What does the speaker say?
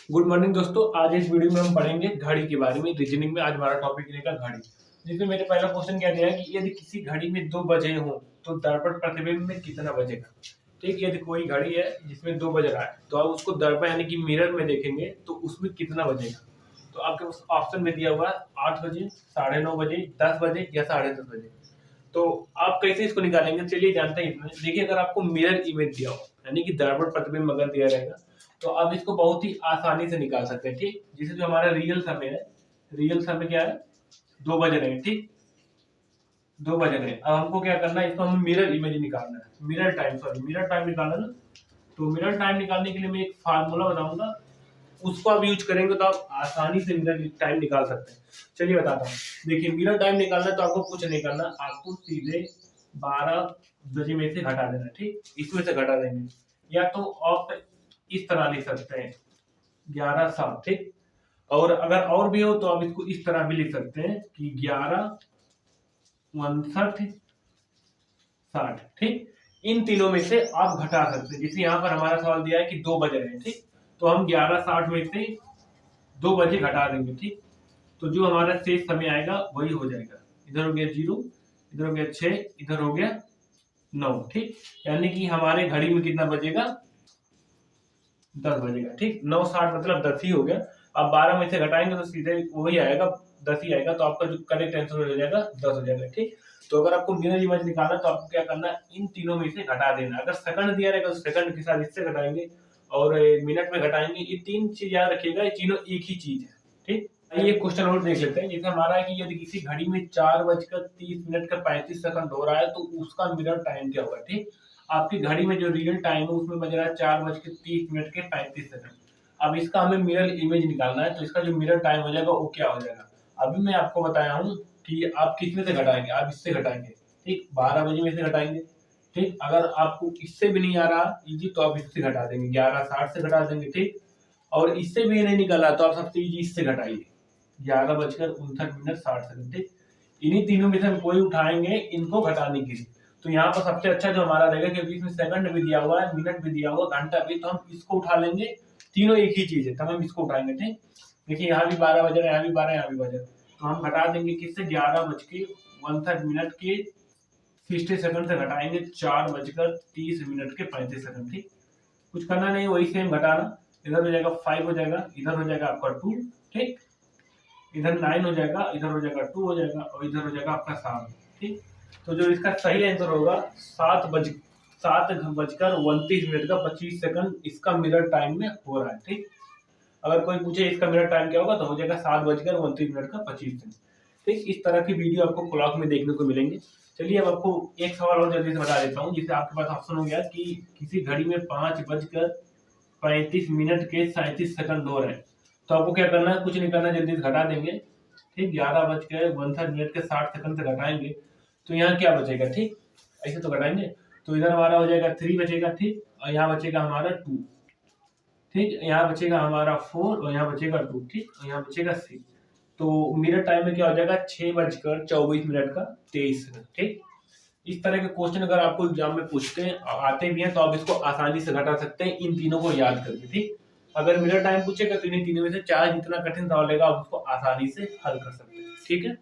Good morning दोस्तों। आज इस वीडियो में हम पढ़ेंगे घड़ी के बारे में। रीजनिंग में आज हमारा टॉपिक रहेगा घड़ी, जिसमें मेरे पहला क्वेश्चन क्या दिया है कि यदि किसी घड़ी में 2 बजे हो तो दर्पण प्रतिबिंब में कितना बजेगा। ठीक, यदि कोई घड़ी है जिसमें 2 बज रहा है तो आप उसको दर्पण यानी कि मिरर में देखेंगे तो उसमें कितना बजेगा। तो आपके उस ऑप्शन में दिया हुआ है 8 बजे, 9:30 बजे, 10 बजे या 10:30 बजे। तो आप कैसे इसको निकालेंगे, चलिए जानते हैं। इसमें देखिए, अगर आपको मिरर इमेज दिया हो यानी कि दर्पण प्रतिबिंब अगर दिया रहेगा तो आप इसको बहुत ही आसानी से निकाल सकते हैं। ठीक, जिसे जो हमारा रियल समय है, रियल समय क्या है, 2 बज रहे हैं। ठीक, 2 बज रहे हैं। अब हमको क्या करना है, इसको हमें मिरर इमेज निकालना है, मिरर टाइम निकालना ना। तो मिरर टाइम निकालने के लिए मैं एक फार्मूला बताऊंगा, उसको आप यूज करेंगे तो आप आसानी से मिरर टाइम निकाल सकते हैं। चलिए बताता हूँ। देखिए, मिरर टाइम निकालना तो आपको कुछ नहीं करना, आपको सीधे 12 बजे में से घटा देना। ठीक, इसमें से घटा देंगे, या तो आप इस तरह लिख सकते हैं 11:07। ठीक, और अगर और भी हो तो आप इसको इस तरह भी लिख सकते हैं कि 11:59:60। ठीक, इन तीनों में से आप घटा सकते हैं। जैसे यहाँ पर हमारा सवाल दिया है कि 2 बज रहे हैं। ठीक, तो हम 11:60 में से 2 बजे घटा देंगे। ठीक, तो जो हमारा शेष समय आएगा वही हो जाएगा। इधर हो गया 0, इधर हो गया 6, इधर हो गया 9। ठीक, यानी कि हमारे घड़ी में कितना बजेगा, 10 बजेगा। ठीक, 9:60 मतलब 10 ही हो गया। अब 12 में से घटाएंगे तो सीधे वही आएगा, 10 ही आएगा। तो आपका जो करेक्ट आंसर हो जाएगा 10 हो जाएगा। ठीक, तो अगर आपको मिरर इमेज निकालना तो आपको क्या करना है, इन तीनों में से घटा देना। अगर सेकंड दिया रहेगा तो सेकंड के साथ इससे घटाएंगे, और मिनट में घटाएंगे। ये 3 चीज याद रखिएगा, ये तीनों एक ही चीज है। ठीक, ये क्वेश्चन और देख लेते हैं। जैसे हमारा है कि यदि किसी घड़ी में 4:30 का 35 सेकंड हो रहा है तो उसका मिरर टाइम क्या होगा। ठीक, आपकी घड़ी में जो रियल टाइम है उसमें बज रहा है 4:30 के 35 सेकंड। अब इसका हमें मिरर इमेज निकालना है, तो इसका जो मिरर टाइम हो जाएगा वो क्या हो जाएगा। अभी मैं आपको बताया हूँ कि आप किस में से घटाएंगे, आप इससे घटाएंगे। ठीक, 12 बजे में से घटाएंगे। ठीक, अगर आपको इससे भी नहीं आ रहा इजी तो आप इससे घटा देंगे, 11:60 से घटा देंगे। ठीक, और इससे भी नहीं निकाला तो आप सबसे इजी इससे घटाइए, 11:59:60। ठीक, इन्हीं तीनों में से हम कोई उठाएंगे इनको घटाने के लिए। तो यहाँ पर सबसे अच्छा जो हमारा रहेगा, क्योंकि इसमें सेकंड भी दिया हुआ है, मिनट भी दिया हुआ, घंटा भी, तो हम इसको उठा लेंगे। तीनों एक ही चीज है, तब हम इसको उठाएंगे। ठीक, देखिए यहाँ भी 12 बज रहा है, यहाँ भी 12, यहाँ भी 12, तो हम घटा देंगे किससे, 11:61 के 60 सेकंड से घटाएंगे 4:30 के 35 सेकंड। ठीक, कुछ करना नहीं, वही सेम घटाना। इधर हो जाएगा 5 हो जाएगा, इधर हो जाएगा आपका 2। ठीक, इधर 9 हो जाएगा, इधर हो जाएगा 2 हो जाएगा, और इधर हो जाएगा आपका 7। ठीक, तो जो इसका सही आंसर होगा 7:29 का 25 सेकंड इसका मिरर टाइम में हो रहा है। ठीक, अगर कोई पूछे इसका मिरर टाइम क्या होगा तो हो जाएगा 7:29 का 25 सेकंड। ठीक, इस तरह की वीडियो आपको क्लॉक में देखने को मिलेंगे। चलिए, अब आपको एक सवाल और जल्दी से बता देता हूँ, जिससे आपके पास ऑप्शन हो गया कि किसी घड़ी में 5:35 के 37 सेकंड हो रहे हैं। तो आपको क्या करना है, कुछ नहीं करना, जल्दी से घटा देंगे। ठीक, 11:59 के 60 सेकंड से घटाएंगे तो यहाँ क्या बचेगा। ठीक, ऐसे तो घटाएंगे, तो इधर हमारा हो जाएगा 3 बचेगा। ठीक, और यहाँ बचेगा हमारा 2। ठीक, यहाँ बचेगा हमारा 4, और यहाँ बचेगा 2। ठीक, और यहाँ बचेगा 6। तो मिनट टाइम में क्या हो जाएगा, 6:24 का 23 सेकंड। ठीक, इस तरह के क्वेश्चन अगर आपको एग्जाम में पूछते हैं, आते भी हैं, तो आप इसको आसानी से घटा सकते हैं इन तीनों को याद करके। ठीक, अगर मिनट टाइम पूछेगा तो इन तीनों में से चाहे जितना कठिन सवाल लेगा आप उसको आसानी से हल कर सकते हैं। ठीक है।